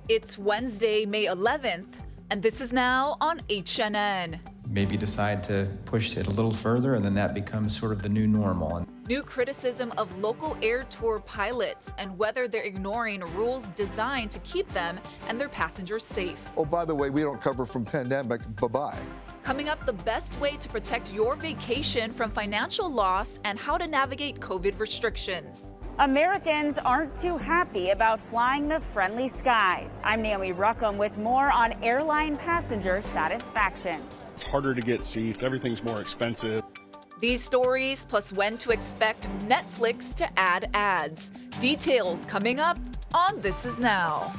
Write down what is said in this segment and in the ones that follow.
It's Wednesday, May 11th, and this is now on HNN. Maybe decide to push it a little further, and then that becomes sort of the new normal. New criticism of local air tour pilots and whether they're ignoring rules designed to keep them and their passengers safe. Oh, by the way, we don't cover from pandemic. Bye-bye. Coming up, the best way to protect your vacation from financial loss and how to navigate COVID restrictions. Americans aren't too happy about flying the friendly skies. I'm Naomi Ruckham with more on airline passenger satisfaction. It's harder to get seats. Everything's more expensive. These stories, plus when to expect Netflix to add ads. Details coming up on This Is Now.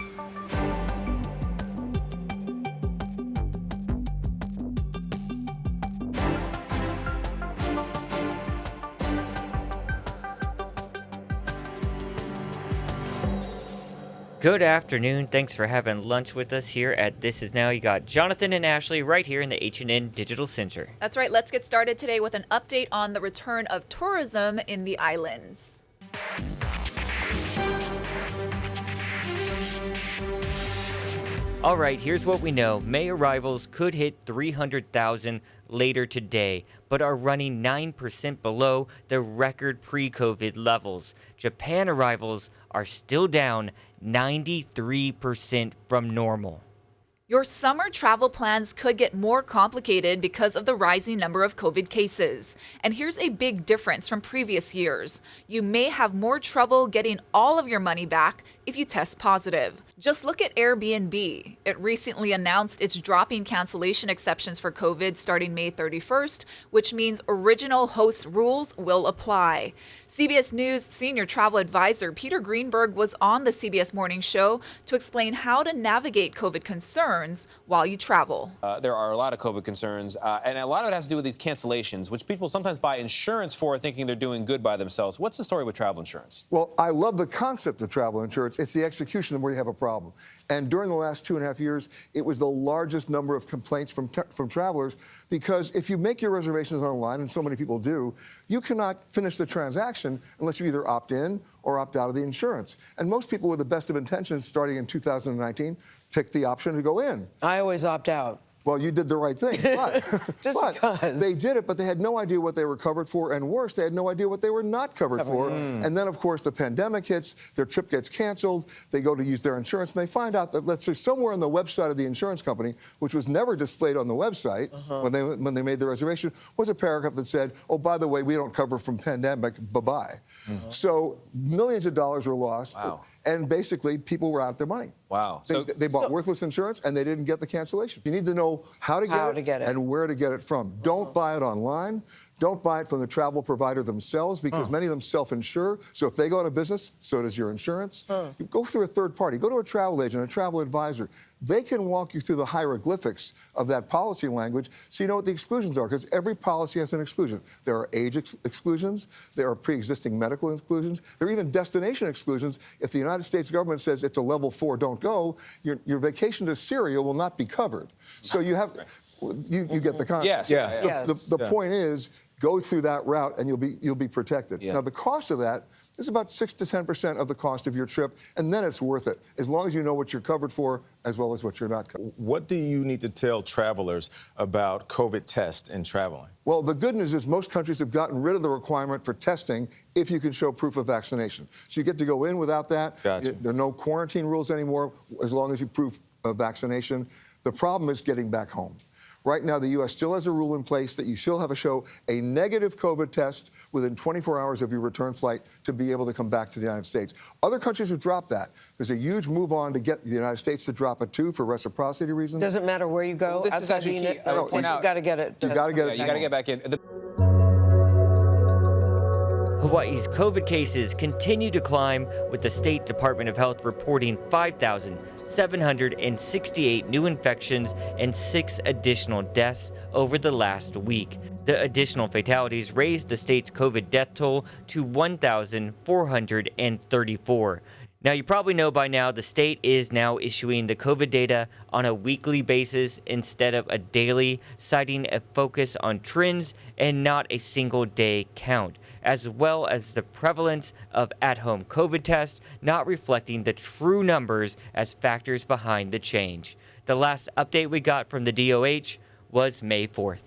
Good afternoon. Thanks for having lunch with us here at This Is Now. You got Jonathan and Ashley right here in the H&N Digital Center. That's right. Let's get started today with an update on the return of tourism in the islands. All right, here's what we know. May arrivals could hit 300,000 later today, but are running 9% below the record pre-COVID levels. Japan arrivals are still down 93% from normal. Your summer travel plans could get more complicated because of the rising number of COVID cases. And here's a big difference from previous years. You may have more trouble getting all of your money back if you test positive. Just look at Airbnb. It recently announced it's dropping cancellation exceptions for COVID starting May 31st, which means original host rules will apply. CBS News senior travel advisor Peter Greenberg was on the CBS Morning Show to explain how to navigate COVID concerns while you travel. There are a lot of COVID concerns, and a lot of it has to do with these cancellations, which people sometimes buy insurance for, thinking they're doing good by themselves. What's the story with travel insurance? Well, I love the concept of travel insurance. It's the execution where you have a problem. And during the last 2.5 years, it was the largest number of complaints from travelers, because if you make your reservations online, and so many people do, you cannot finish the transaction unless you either opt in or opt out of the insurance. And most people with the best of intentions starting in 2019 picked the option to go in. I always opt out. Well, you did the right thing, but, because they did it, but they had no idea what they were covered for, and worse, they had no idea what they were not covered for. And then, of course, the pandemic hits, their trip gets canceled, they go to use their insurance, and they find out that, let's say, somewhere on the website of the insurance company, which was never displayed on the website when they made the reservation, was a paragraph that said, oh, by the way, we don't cover from pandemic, bye-bye. So millions of dollars were lost, and basically, people were out their money. Wow. They bought worthless insurance, and they didn't get the cancellation. You need to know how to get it and where to get it from. Don't buy it online. Don't buy it from the travel provider themselves, because many of them self-insure. So if they go out of business, so does your insurance. You go through a third party. Go to a travel agent, a travel advisor. They can walk you through the hieroglyphics of that policy language so you know what the exclusions are, because every policy has an exclusion. There are age exclusions. There are pre-existing medical exclusions. There are even destination exclusions. If the United States government says it's a level 4, don't go, your vacation to Syria will not be covered. So you have, you get the concept. Yes. The point is, go through that route and you'll be protected. Now, the cost of that is about 6 to 10% of the cost of your trip, and then it's worth it, as long as you know what you're covered for as well as what you're not covered. What do you need to tell travelers about COVID tests and traveling? Well, the good news is most countries have gotten rid of the requirement for testing if you can show proof of vaccination. So you get to go in without that. Gotcha. There are no quarantine rules anymore as long as you prove vaccination. The problem is getting back home. Right now, the U.S. still has a rule in place that you still have to show a negative COVID test within 24 hours of your return flight to be able to come back to the United States. Other countries have dropped that. There's a huge move on to get the United States to drop it, too, for reciprocity reasons. Doesn't matter where you go. Well, this is outside the actually unit, key. I would point out, you got to get it. You got to get it. You got to get back in. Hawaii's COVID cases continue to climb, with the State Department of Health reporting 5,768 new infections and 6 additional deaths over the last week. The additional fatalities raised the state's COVID death toll to 1,434. Now, you probably know by now the state is now issuing the COVID data on a weekly basis instead of a daily, citing a focus on trends and not a single day count. as well as the prevalence of at-home COVID tests, not reflecting the true numbers as factors behind the change. The last update we got from the DOH was May 4th.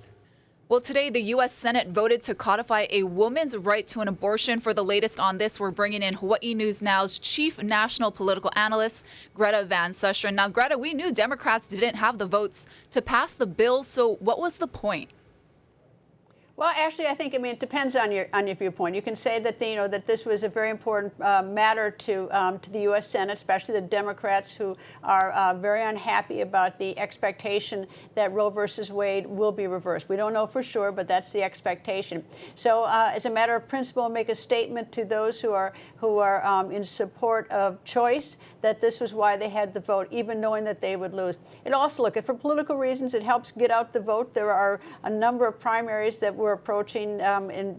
Well, today, the U.S. Senate voted to codify a woman's right to an abortion. For the latest on this, we're bringing in Hawaii News Now's chief national political analyst, Greta Van Susteren. Now, Greta, we knew Democrats didn't have the votes to pass the bill, so what was the point? Well, actually, I think, it depends on your viewpoint. You can say that that this was a very important matter to the U.S. Senate, especially the Democrats, who are very unhappy about the expectation that Roe versus Wade will be reversed. We don't know for sure, but that's the expectation. So, as a matter of principle, make a statement to those who are in support of choice that this was why they had the vote, even knowing that they would lose. It also, look, for political reasons, it helps get out the vote. There are a number of primaries that we're approaching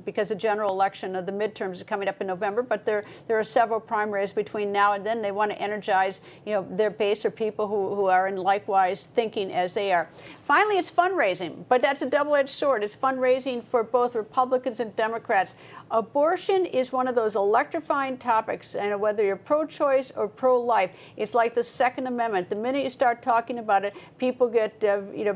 because the general election of the midterms is coming up in November, but there are several primaries between now and then. They want to energize their base or people who are in likewise thinking as they are. Finally, it's fundraising, but that's a double-edged sword. It's fundraising for both Republicans and Democrats. Abortion is one of those electrifying topics, and whether you're pro-choice or pro-life, it's like the Second Amendment. The minute you start talking about it, people get,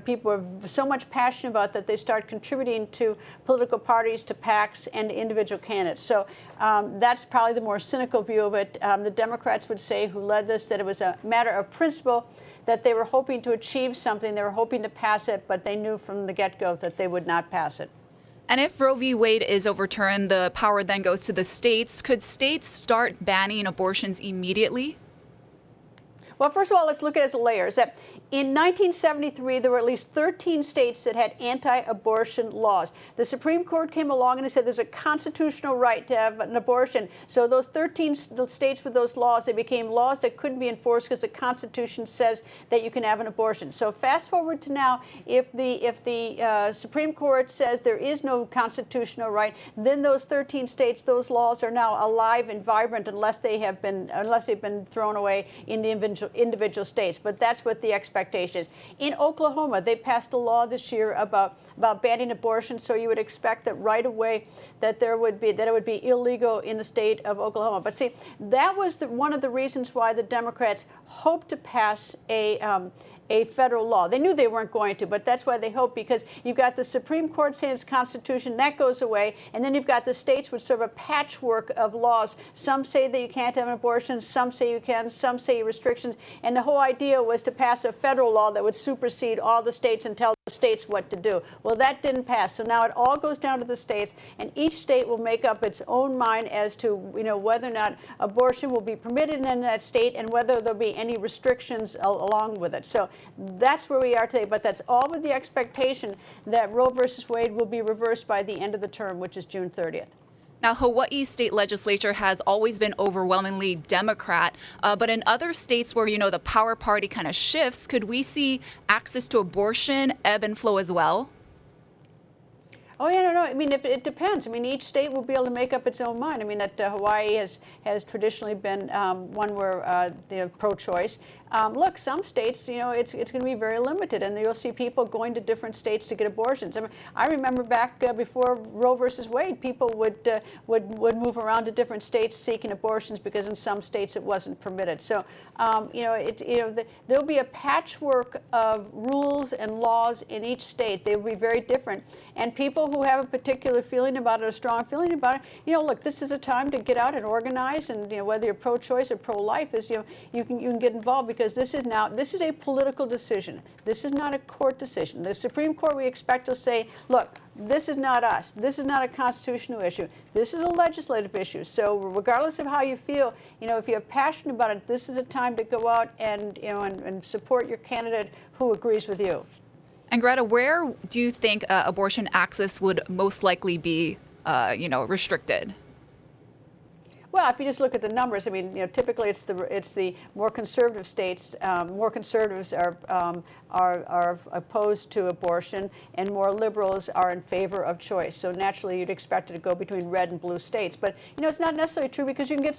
people are so much passion about that they start contributing to political parties, to PACs, and to individual candidates. So that's probably the more cynical view of it. The Democrats would say, who led this, that it was a matter of principle, that they were hoping to achieve something, they were hoping to pass it, but they knew from the get-go that they would not pass it. And if Roe v. Wade is overturned, the power then goes to the states. Could states start banning abortions immediately? Well, first of all, let's look at it as layers. In 1973, there were at least 13 states that had anti-abortion laws. The Supreme Court came along and said there's a constitutional right to have an abortion. So those 13 states with those laws, they became laws that couldn't be enforced because the Constitution says that you can have an abortion. So fast forward to now, if the Supreme Court says there is no constitutional right, then those 13 states, those laws are now alive and vibrant unless they've been thrown away in the individual states. But that's what the expectation is. In Oklahoma, they passed a law this year about banning abortion, so you would expect that right away that it would be illegal in the state of Oklahoma. But see, that was one of the reasons why the Democrats hoped to pass a federal law. They knew they weren't going to, but that's why they hoped, because you've got the Supreme Court saying it's Constitution, that goes away, and then you've got the states with sort of a patchwork of laws. Some say that you can't have an abortion, some say you can, some say restrictions, and the whole idea was to pass a federal law that would supersede all the states and tell the states what to do. Well, that didn't pass, so now it all goes down to the states, and each state will make up its own mind as to whether or not abortion will be permitted in that state and whether there'll be any restrictions along with it. So that's where we are today, but that's all with the expectation that Roe versus Wade will be reversed by the end of the term, which is June 30th. Now, Hawaii's state legislature has always been overwhelmingly Democrat, but in other states where, the power party kind of shifts, could we see access to abortion ebb and flow as well? Oh, yeah, no. It depends. Each state will be able to make up its own mind. Hawaii has traditionally been one where they're pro-choice. Look, some states, it's going to be very limited, and you'll see people going to different states to get abortions. I remember back before Roe versus Wade, people would move around to different states seeking abortions because in some states it wasn't permitted. So, there'll be a patchwork of rules and laws in each state. They will be very different, and people who have a particular feeling about it, a strong feeling about it, look, this is a time to get out and organize, and whether you're pro-choice or pro-life, you can get involved, because this is a political decision. This is not a court decision. The Supreme Court, we expect, will say, look, this is not us. This is not a constitutional issue. This is a legislative issue. So regardless of how you feel, if you're passionate about it, this is a time to go out and support your candidate who agrees with you. And Greta, where do you think abortion access would most likely be, restricted? Well, if you just look at the numbers, I mean, typically it's the more conservative states. More conservatives are opposed to abortion, and more liberals are in favor of choice. So naturally, you'd expect it to go between red and blue states. But it's not necessarily true, because you can get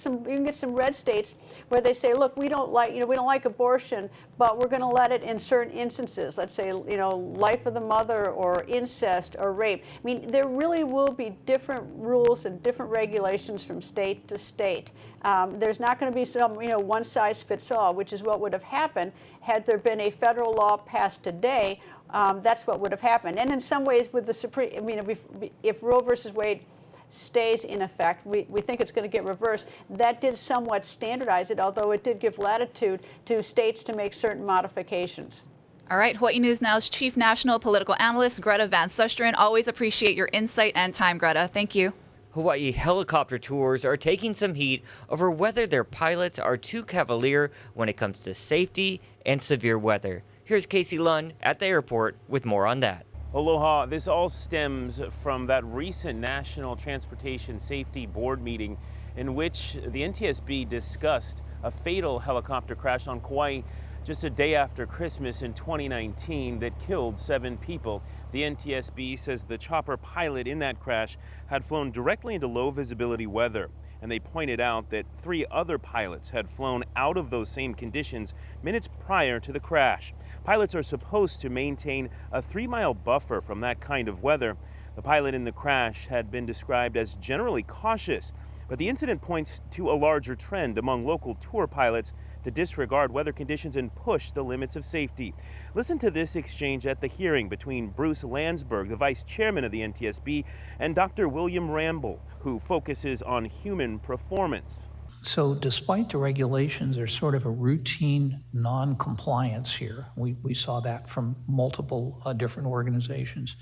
some red states where they say, look, we don't like abortion, but we're going to let it in certain instances. Let's say life of the mother, or incest, or rape. I mean, there really will be different rules and different regulations from state to state. There's not going to be some one size fits all, which is what would have happened had there been a federal law passed today. That's what would have happened. And in some ways, with the Supreme, I mean, if Roe versus Wade stays in effect, we think it's going to get reversed. That did somewhat standardize it, although it did give latitude to states to make certain modifications. All right, Hawaii News Now's Chief National Political Analyst, Greta Van Susteren. Always appreciate your insight and time, Greta. Thank you. Hawaii helicopter tours are taking some heat over whether their pilots are too cavalier when it comes to safety and severe weather. Here's Casey Lund at the airport with more on that. Aloha. This all stems from that recent National Transportation Safety Board meeting in which the NTSB discussed a fatal helicopter crash on Kauai just a day after Christmas in 2019 that killed 7 people. The NTSB says the chopper pilot in that crash had flown directly into low visibility weather. And they pointed out that 3 other pilots had flown out of those same conditions minutes prior to the crash. Pilots are supposed to maintain a 3-mile buffer from that kind of weather. The pilot in the crash had been described as generally cautious, but the incident points to a larger trend among local tour pilots to disregard weather conditions and push the limits of safety. Listen to this exchange at the hearing between Bruce Landsberg, the vice chairman of the NTSB, and Dr. William Ramble, who focuses on human performance. So despite the regulations, there's sort of a routine non-compliance here. We saw that from multiple different organizations.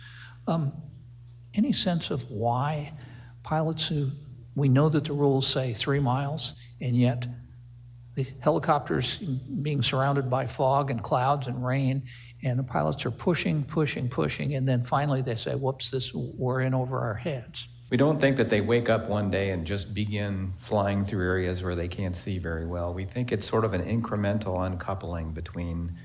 Any sense of why pilots who, we know that the rules say 3 miles, and yet the helicopters being surrounded by fog and clouds and rain, and the pilots are pushing, and then finally they say, whoops, we're in over our heads. We don't think that they wake up one day and just begin flying through areas where they can't see very well. We think it's sort of an incremental uncoupling between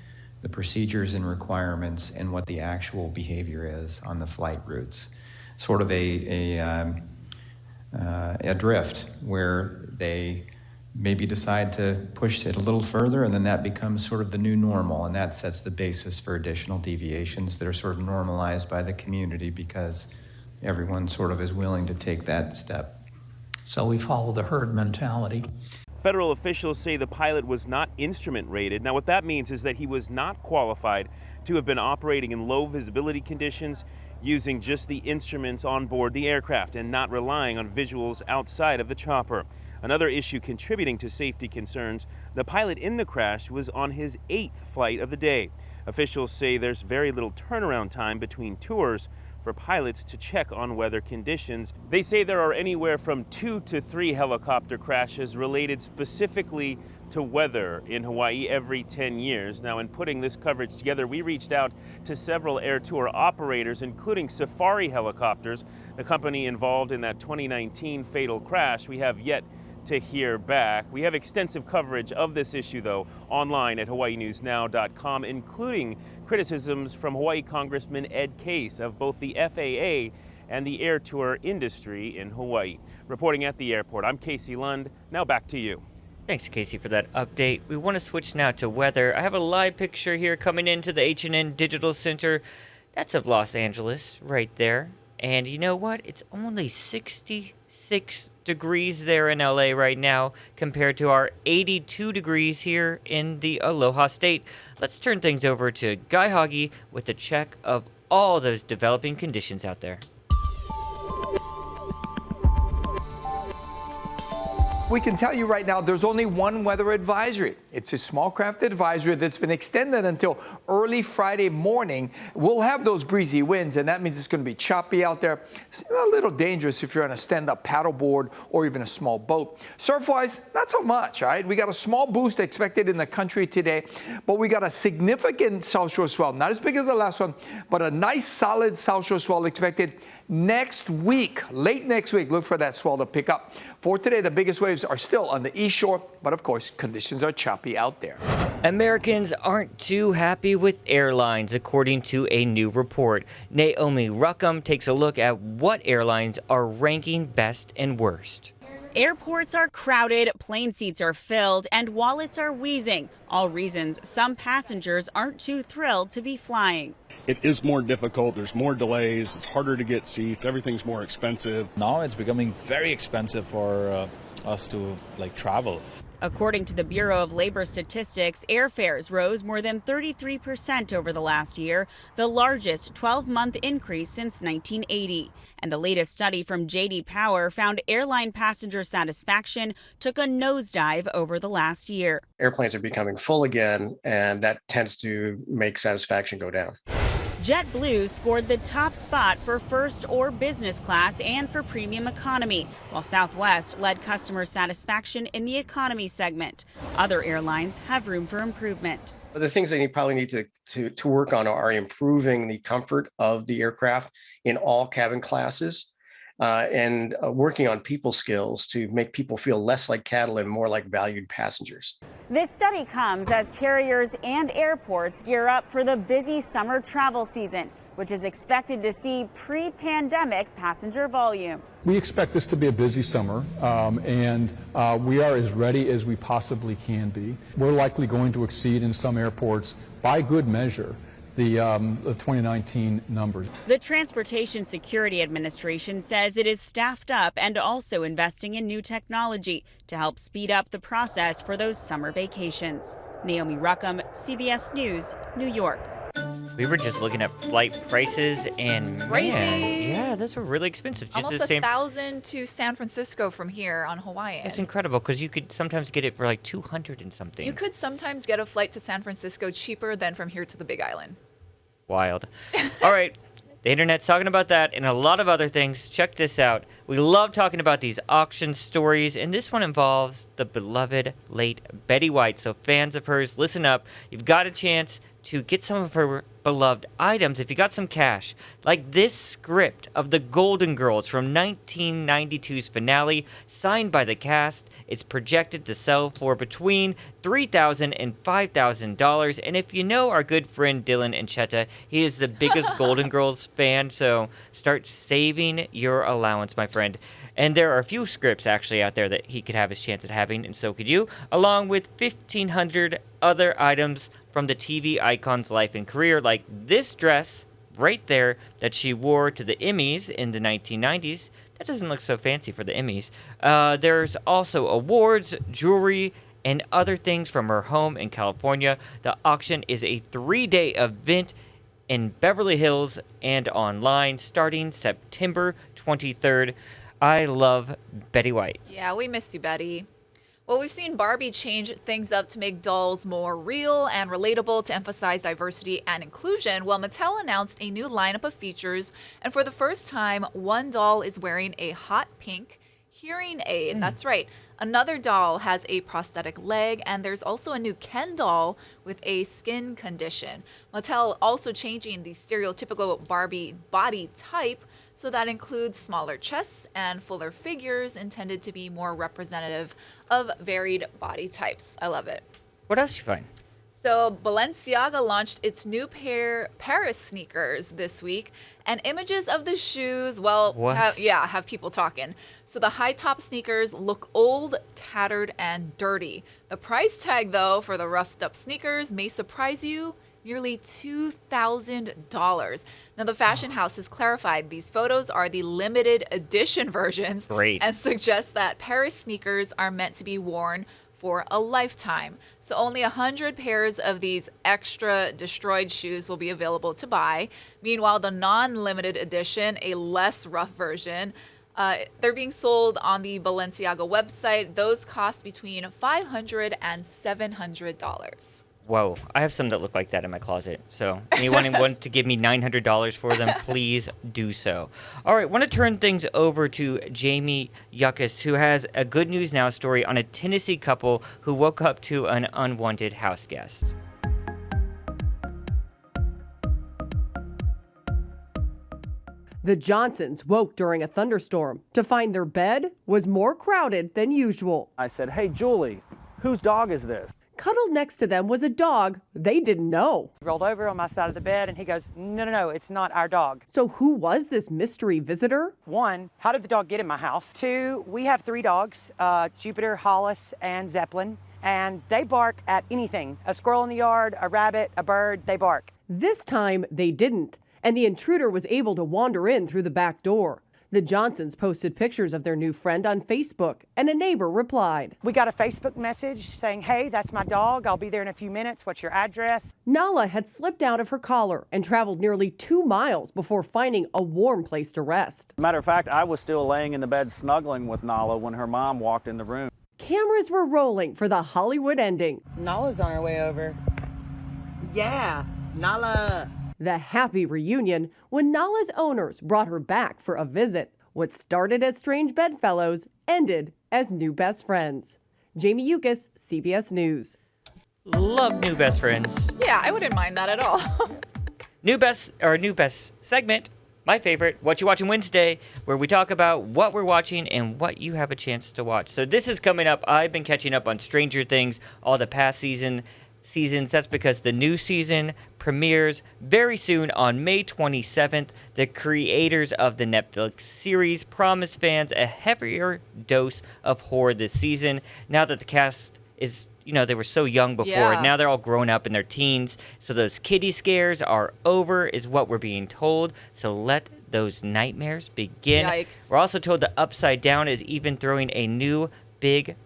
the procedures and requirements and what the actual behavior is on the flight routes. Sort of a drift where they maybe decide to push it a little further, and then that becomes sort of the new normal, and that sets the basis for additional deviations that are sort of normalized by the community because everyone sort of is willing to take that step. So we follow the herd mentality. Federal officials say the pilot was not instrument rated. Now, what that means is that he was not qualified to have been operating in low visibility conditions using just the instruments on board the aircraft and not relying on visuals outside of the chopper. Another issue contributing to safety concerns, the pilot in the crash was on his 8th flight of the day. Officials say there's very little turnaround time between tours for pilots to check on weather conditions. They say there are anywhere from 2 to 3 helicopter crashes related specifically to weather in Hawaii every 10 years. Now, in putting this coverage together, we reached out to several air tour operators, including Safari Helicopters, the company involved in that 2019 fatal crash. We have yet to hear back. We have extensive coverage of this issue, though, online at hawaiinewsnow.com, including criticisms from Hawaii Congressman Ed Case of both the FAA and the air tour industry in Hawaii. Reporting at the airport, I'm Casey Lund. Now back to you. Thanks, Casey, for that update. We want to switch now to weather. I have a live picture here coming into the H&N Digital Center. That's of Los Angeles right there. And you know what? It's only 66 degrees there in LA right now compared to our 82 degrees here in the Aloha State. Let's turn things over to Guy Hoggy with a check of all those developing conditions out there. We can tell you right now there's only one weather advisory. It's a small craft advisory that's been extended until early Friday morning. We'll have those breezy winds, and that means it's going to be choppy out there. It's a little dangerous if you're on a stand-up paddleboard or even a small boat. Surf-wise, not so much, all right? We got a small boost expected in the country today, but we got a significant south shore swell, not as big as the last one, but a nice solid south shore swell expected next week, late next week. Look for that swell to pick up. For today, the biggest waves are still on the east shore, but of course, conditions are choppy out there. Americans aren't too happy with airlines, according to a new report. Naomi Ruckham takes a look at what airlines are ranking best and worst. Airports are crowded, plane seats are filled, and wallets are wheezing. All reasons some passengers aren't too thrilled to be flying. It is more difficult. There's more delays. It's harder to get seats. Everything's more expensive. Now it's becoming very expensive for us to travel. According to the Bureau of Labor Statistics, airfares rose more than 33% over the last year, the largest 12-month increase since 1980. And the latest study from J.D. Power found airline passenger satisfaction took a nosedive over the last year. Airplanes are becoming full again, and that tends to make satisfaction go down. JetBlue scored the top spot for first or business class and for premium economy, while Southwest led customer satisfaction in the economy segment. Other airlines have room for improvement. But the things they probably need to work on are improving the comfort of the aircraft in all cabin classes, and working on people skills to make people feel less like cattle and more like valued passengers. This study comes as carriers and airports gear up for the busy summer travel season, which is expected to see pre-pandemic passenger volume. We expect this to be a busy summer, and we are as ready as we possibly can be. We're likely going to exceed in some airports, by good measure, the 2019 numbers. The Transportation Security Administration says it is staffed up and also investing in new technology to help speed up the process for those summer vacations. Naomi Ruckham, CBS News, New York. We were just looking at flight prices, and Crazy. man, yeah, those were really expensive. Just Almost the same. $1,000 to San Francisco from here on Hawaiian. That's incredible because you could sometimes get it for like 200 and something. You could sometimes get a flight to San Francisco cheaper than from here to the Big Island. Wild. All right. The internet's talking about that and a lot of other things. Check this out. We love talking about these auction stories, and this one involves the beloved late Betty White. So fans of hers, listen up. You've got a chance to get some of her beloved items if you got some cash. Like this script of The Golden Girls from 1992's finale, signed by the cast. It's projected to sell for between $3,000 and $5,000. And if you know our good friend Dylan Anchetta, he is the biggest Golden Girls fan, so start saving your allowance, my friend. And there are a few scripts actually out there that he could have his chance at having, and so could you, along with 1,500 other items from the TV icon's life and career, like this dress right there that she wore to the Emmys in the 1990s. That doesn't look so fancy for the Emmys. There's also awards, jewelry, and other things from her home in California. The auction is a 3-day event in Beverly Hills and online starting September 23rd. I love Betty White. Yeah, we miss you, Betty. Well, we've seen Barbie change things up to make dolls more real and relatable to emphasize diversity and inclusion. Well, Mattel announced a new lineup of features, and for the first time, one doll is wearing a hot pink hearing aid. That's right. Another doll has a prosthetic leg, and there's also a new Ken doll with a skin condition. Mattel also changing the stereotypical Barbie body type, so that includes smaller chests and fuller figures intended to be more representative of varied body types. I love it. What else you find? So Balenciaga launched its new pair Paris sneakers this week, and images of the shoes, well, have people talking. So the high top sneakers look old, tattered, and dirty. The price tag, though, for the roughed up sneakers may surprise you. Nearly $2,000. Now, the fashion house has clarified these photos are the limited edition versions. Great. And suggests that Paris sneakers are meant to be worn for a lifetime. So only 100 pairs of these extra destroyed shoes will be available to buy. Meanwhile, the non-limited edition, a less rough version, they're being sold on the Balenciaga website. Those cost between $500 and $700. Whoa, I have some that look like that in my closet. So anyone want to give me $900 for them, please do so. All right, want to turn things over to Jamie Yuccas, who has a good news now story on a Tennessee couple who woke up to an unwanted house guest. The Johnsons woke during a thunderstorm to find their bed was more crowded than usual. I said, "Hey, Julie, whose dog is this?" Cuddled next to them was a dog they didn't know. Rolled over on my side of the bed and he goes, no, it's not our dog. So who was this mystery visitor? 1, how did the dog get in my house? 2, we have 3 dogs, Jupiter, Hollis, and Zeppelin, and they bark at anything. A squirrel in the yard, a rabbit, a bird, they bark. This time they didn't, and the intruder was able to wander in through the back door. The Johnsons posted pictures of their new friend on Facebook, and a neighbor replied. We got a Facebook message saying, hey, that's my dog. I'll be there in a few minutes. What's your address? Nala had slipped out of her collar and traveled nearly 2 miles before finding a warm place to rest. Matter of fact, I was still laying in the bed snuggling with Nala when her mom walked in the room. Cameras were rolling for the Hollywood ending. Nala's on her way over. Yeah, Nala. The happy reunion when Nala's owners brought her back for a visit. What started as strange bedfellows ended as new best friends. Jamie Yukas, CBS News. Love new best friends. Yeah, I wouldn't mind that at all. New best segment, my favorite, What You Watching Wednesday, where we talk about what we're watching and what you have a chance to watch. So this is coming up. I've been catching up on Stranger Things all the past seasons. That's because the new season premieres very soon on May 27th. The creators of the Netflix series promise fans a heavier dose of horror this season. Now that the cast is, they were so young before. Yeah. Now they're all grown up in their teens. So those kiddie scares are over, is what we're being told. So let those nightmares begin. Yikes. We're also told the Upside Down is even throwing a new big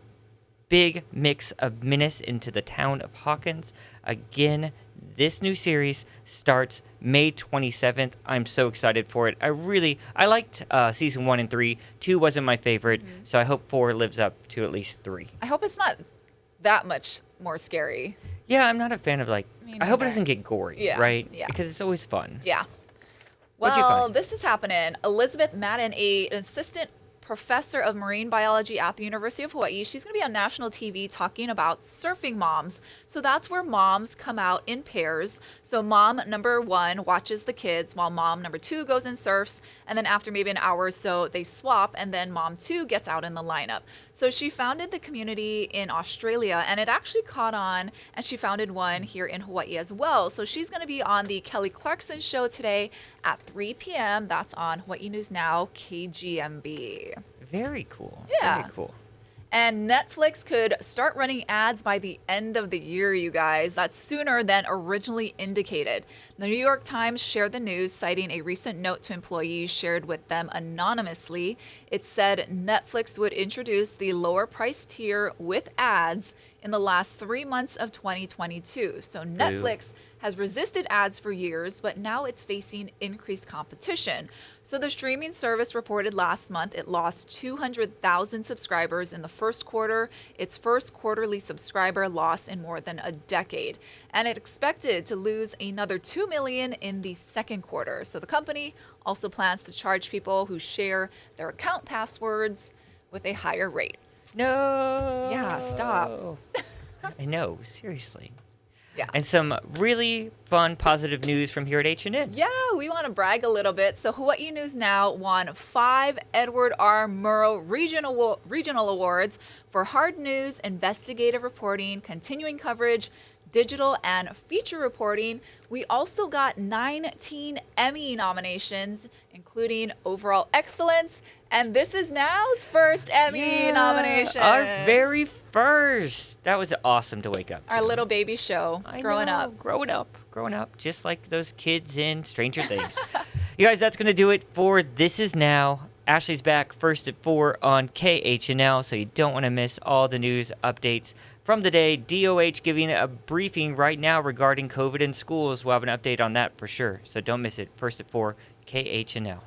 mix of menace into the town of Hawkins. Again, this new series starts May 27th. I'm so excited for it. I liked season 1 and 3. 2 wasn't my favorite, so I hope 4 lives up to at least 3. I hope it's not that much more scary. Yeah, I'm not a fan of I hope it doesn't get gory, Yeah, right? yeah. Because it's always fun. Yeah. What'd you Well, find? this is happening. Elizabeth Madden, an assistant professor of marine biology at the University of Hawaii. She's going to be on national TV talking about surfing moms. So that's where moms come out in pairs. So mom number 1 watches the kids while mom number 2 goes and surfs. And then after maybe an hour or so, they swap and then mom 2 gets out in the lineup. So she founded the community in Australia and it actually caught on, and she founded one here in Hawaii as well. So she's going to be on the Kelly Clarkson show today at 3 p.m. That's on Hawaii News Now, KGMB. Very cool. Yeah. Very cool. And Netflix could start running ads by the end of the year, you guys. That's sooner than originally indicated. The New York Times shared the news, citing a recent note to employees shared with them anonymously. It said Netflix would introduce the lower price tier with ads in the last 3 months of 2022. So Netflix has resisted ads for years, but now it's facing increased competition. So the streaming service reported last month it lost 200,000 subscribers in the first quarter, its first quarterly subscriber loss in more than a decade. And it expected to lose another 2 million in the second quarter. So the company also plans to charge people who share their account passwords with a higher rate. No. Yeah, stop. I know, seriously. Yeah. And some really fun, positive news from here at H&N. Yeah, we want to brag a little bit. So Hawaii News Now won 5 Edward R. Murrow Regional Awards for hard news, investigative reporting, continuing coverage, digital and feature reporting. We also got 19 Emmy nominations, including overall excellence. And this is Now's first Emmy nomination. Our very first. That was awesome to wake up to. Our little baby show growing up. Growing up, just like those kids in Stranger Things. You guys, that's going to do it for This Is Now. Ashley's back first at 4 on KHNL, so you don't want to miss all the news updates from the day. DOH giving a briefing right now regarding COVID in schools. We'll have an update on that for sure, so don't miss it. First at 4, KHNL.